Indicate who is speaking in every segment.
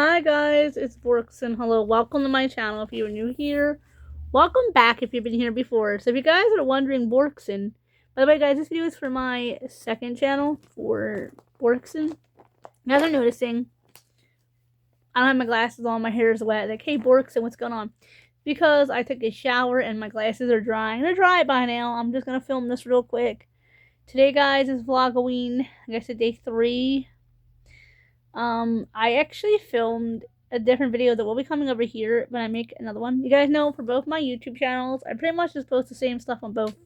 Speaker 1: Hi guys, it's Borkson. Hello, welcome to my channel if you're new here. Welcome back if you've been here before. So if you guys are wondering, Borkson. By the way guys, this video is for my second channel for Borkson. You guys are noticing, I don't have my glasses on, my hair is wet. Like, hey Borkson, what's going on? Because I took a shower and my glasses are drying. They're dry by now. I'm just going to film this real quick. Today guys is Vlog-O-ween. I guess it's day 3. I actually filmed a different video that will be coming over here when I make another one. You guys know for both my YouTube channels, I pretty much just post the same stuff on both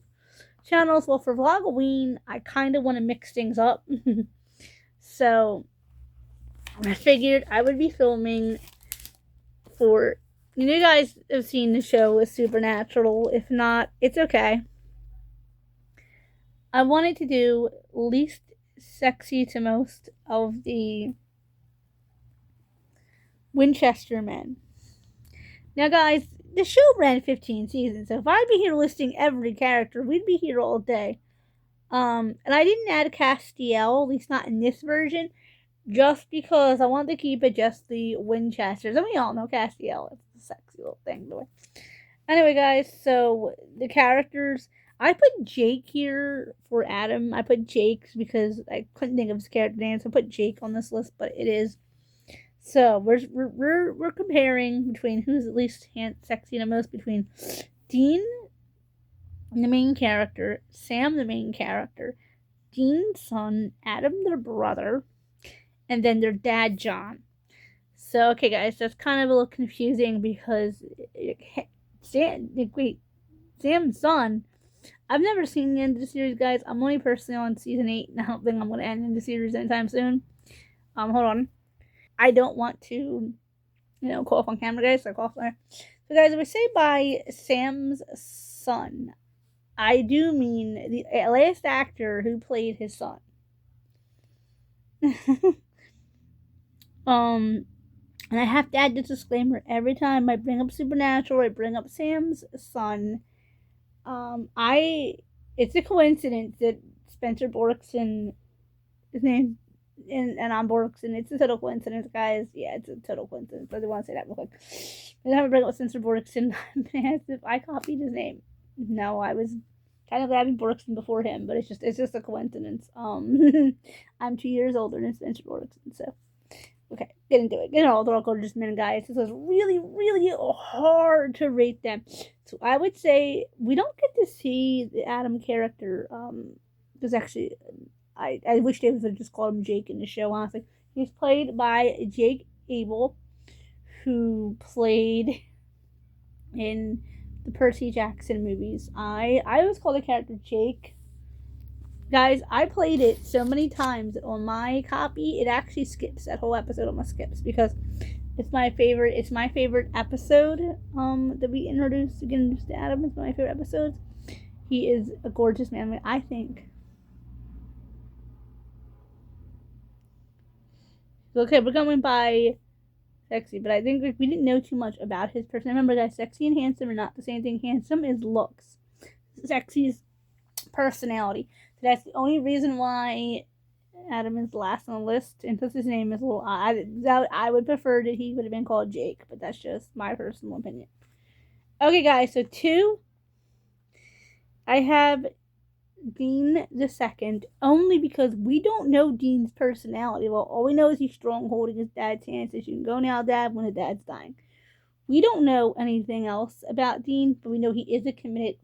Speaker 1: channels. Well, for Vlog-O-ween, I kind of want to mix things up. So, I figured I would be filming for... You guys have seen the show with Supernatural. If not, it's okay. I wanted to do least sexy to most of the Winchester men. Now, guys, the show ran 15 seasons, so if I'd be here listing every character, we'd be here all day. And I didn't add Castiel, at least not in this version, just because I wanted to keep it just the Winchesters. And we all know Castiel is a sexy little thing, the way. Anyway, guys, so the characters, I put Jake here for Adam. I put Jake because I couldn't think of his character name, so I put Jake on this list, but it is. So we're comparing between who's at least sexy the most between Dean, the main character, Sam, the main character, Dean's son, Adam, their brother, and then their dad, John. So okay, guys, that's kind of a little confusing because Sam's son. I've never seen the end of the series, guys. I'm only personally on season 8, and I don't think I'm going to end in the series anytime soon. Hold on. I don't want to, cough on camera, guys. So cough there. So, guys, if we say by Sam's son, I do mean the last actor who played his son. And I have to add this disclaimer every time I bring up Supernatural, I bring up Sam's son. It's a coincidence that Spencer Borkson, his name. And I'm Borkson. It's a total coincidence, guys. Yeah, it's a total coincidence. I didn't want to say that real quick. I have a bring up Spencer Borkson. I'm asked if I copied his name. No, I was kind of having Borkson before him, but it's just a coincidence. I'm 2 years older than Spencer Borkson, so okay, get into it. Get all the gorgeous men, guys. This was really, really hard to rate them. So I would say we don't get to see the Adam character. There's actually. I wish they would have just called him Jake in the show, honestly. He's played by Jake Abel, who played in the Percy Jackson movies. I always call the character Jake. Guys, I played it so many times that on my copy, it actually skips that whole episode. Almost skips because it's my favorite. It's my favorite episode that we introduced to Adam. It's one of my favorite episodes. He is a gorgeous man. I think. Okay, we're going by sexy, but I think we didn't know too much about his person. Remember, guys, sexy and handsome are not the same thing. Handsome is looks. Sexy is personality. So that's the only reason why Adam is last on the list, and since his name is a little odd, I would prefer that he would have been called Jake, but that's just my personal opinion. Okay, guys, so 2, I have Dean the second, only because we don't know Dean's personality. Well, all we know is he's strong holding his dad's hand, says you can go now, Dad, when his dad's dying. We don't know anything else about Dean, but we know he is a committed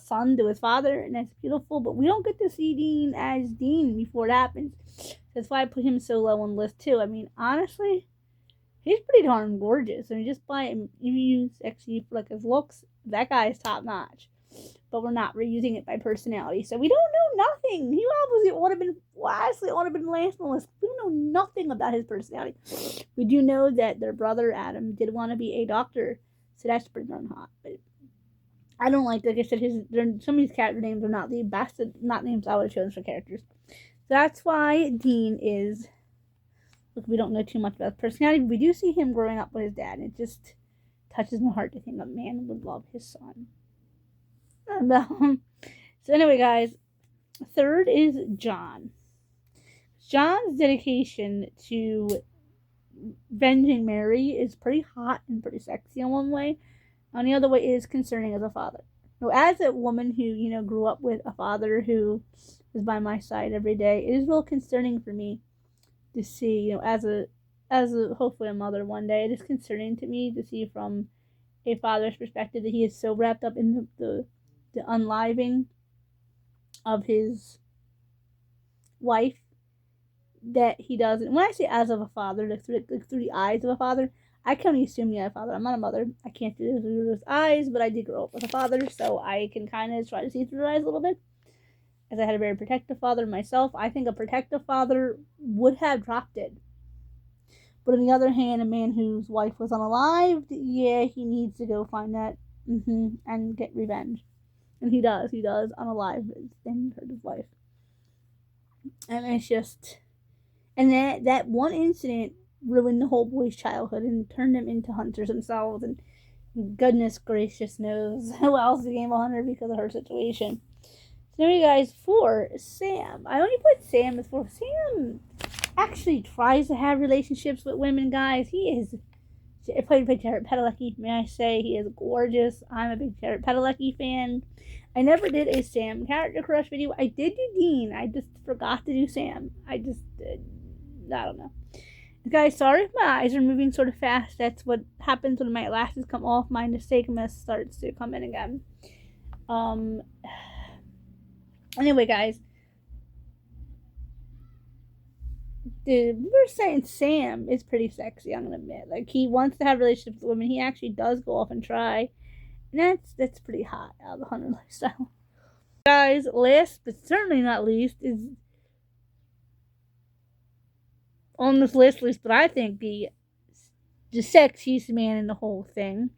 Speaker 1: son to his father, and that's beautiful, but we don't get to see Dean as Dean before it happens. That's why I put him so low on the list, too. I mean, honestly, he's pretty darn gorgeous. I mean, just by him, you use sexy for, his looks, that guy is top notch. But we're not reusing it by personality. So we don't know nothing. He obviously would have been last on the list. We don't know nothing about his personality. We do know that their brother, Adam, did want to be a doctor. So that's pretty darn hot. But I don't like I said, some of these character names are not the best, not names I would have chosen for characters. So that's why Dean is, look, we don't know too much about his personality. But we do see him growing up with his dad. And it just touches my heart to think a man would love his son. So anyway, guys, 3rd is John. John's dedication to Avenging Mary is pretty hot and pretty sexy in one way. On the other way, it is concerning as a father. So as a woman who, grew up with a father who is by my side every day, it is real concerning for me to see, as a hopefully a mother one day, it is concerning to me to see from a father's perspective that he is so wrapped up in the unliving of his wife that he doesn't. When I say as of a father, like through the eyes of a father, I can only assume you have a father. I'm not a mother. I can't do this through his eyes, but I did grow up with a father, so I can kind of try to see through his eyes a little bit. As I had a very protective father myself, I think a protective father would have dropped it. But on the other hand, a man whose wife was unalived, yeah, he needs to go find that and get revenge. And he does. He does unalive his wife. And it's just... And that one incident ruined the whole boy's childhood and turned them into hunters themselves. And goodness gracious knows who else became a hunter because of her situation. So anyway, guys, for Sam, I only put Sam as for Sam actually tries to have relationships with women, guys. He is played by Jared Padalecki. May I say he is gorgeous. I'm a big Jared Padalecki fan. I never did a Sam character crush video. I did do Dean. I just forgot to do Sam. I don't know. Guys, sorry if my eyes are moving sort of fast. That's what happens when my lashes come off. My nystagmus starts to come in again. Anyway, guys. We're saying Sam is pretty sexy, I'm going to admit. Like, he wants to have relationships with women. He actually does go off and try. And that's pretty hot out of the hunter lifestyle. Guys, last but certainly not least is on this list, but I think the sexiest man in the whole thing.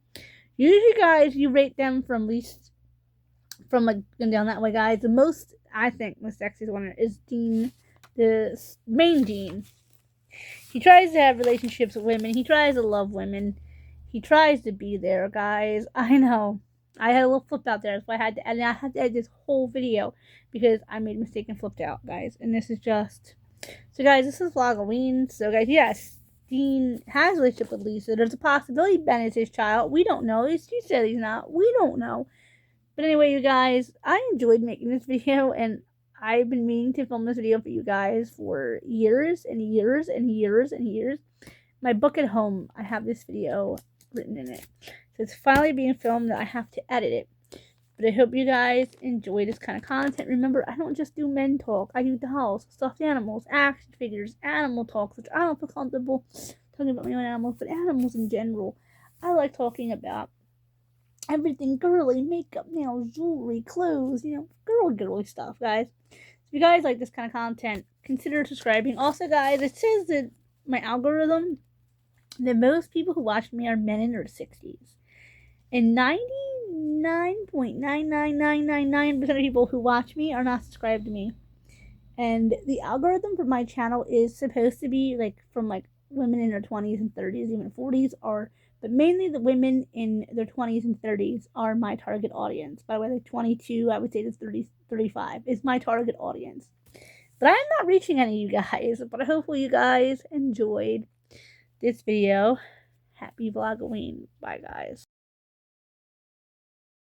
Speaker 1: Usually, guys, you rate them from least, from like down that way, guys. The most, I think, the sexiest one is Dean, the main Dean. He tries to have relationships with women. He tries to love women. He tries to be there, guys. I know. I had a little flipped out there. That's why I had to edit this whole video because I made a mistake and flipped out, guys. And this is just... So, guys, this is Vlog-O-ween. So, guys, yes, Dean has a relationship with Lisa. There's a possibility Ben is his child. We don't know. He said he's not. We don't know. But anyway, you guys, I enjoyed making this video, and I've been meaning to film this video for you guys for years and years and years and years. My book at home, I have this video written in it. So it's finally being filmed that I have to edit it. But I hope you guys enjoy this kind of content. Remember, I don't just do men talk. I do dolls, stuffed animals, action figures, animal talks, which I don't feel comfortable talking about my own animals, but animals in general. I like talking about everything girly, makeup, nails, jewelry, clothes, girly stuff, guys. So if you guys like this kind of content, consider subscribing. Also, guys, it says that my algorithm, that most people who watch me are men in their 60s. And 99.99999% of people who watch me are not subscribed to me. And the algorithm for my channel is supposed to be from women in their 20s and 30s, even 40s, but mainly the women in their 20s and 30s are my target audience. By the way, 22, I would say to 30, 35 is my target audience. But I'm not reaching any of you guys, but hopefully you guys enjoyed this video. Happy Vlog-O-ween. Bye, guys.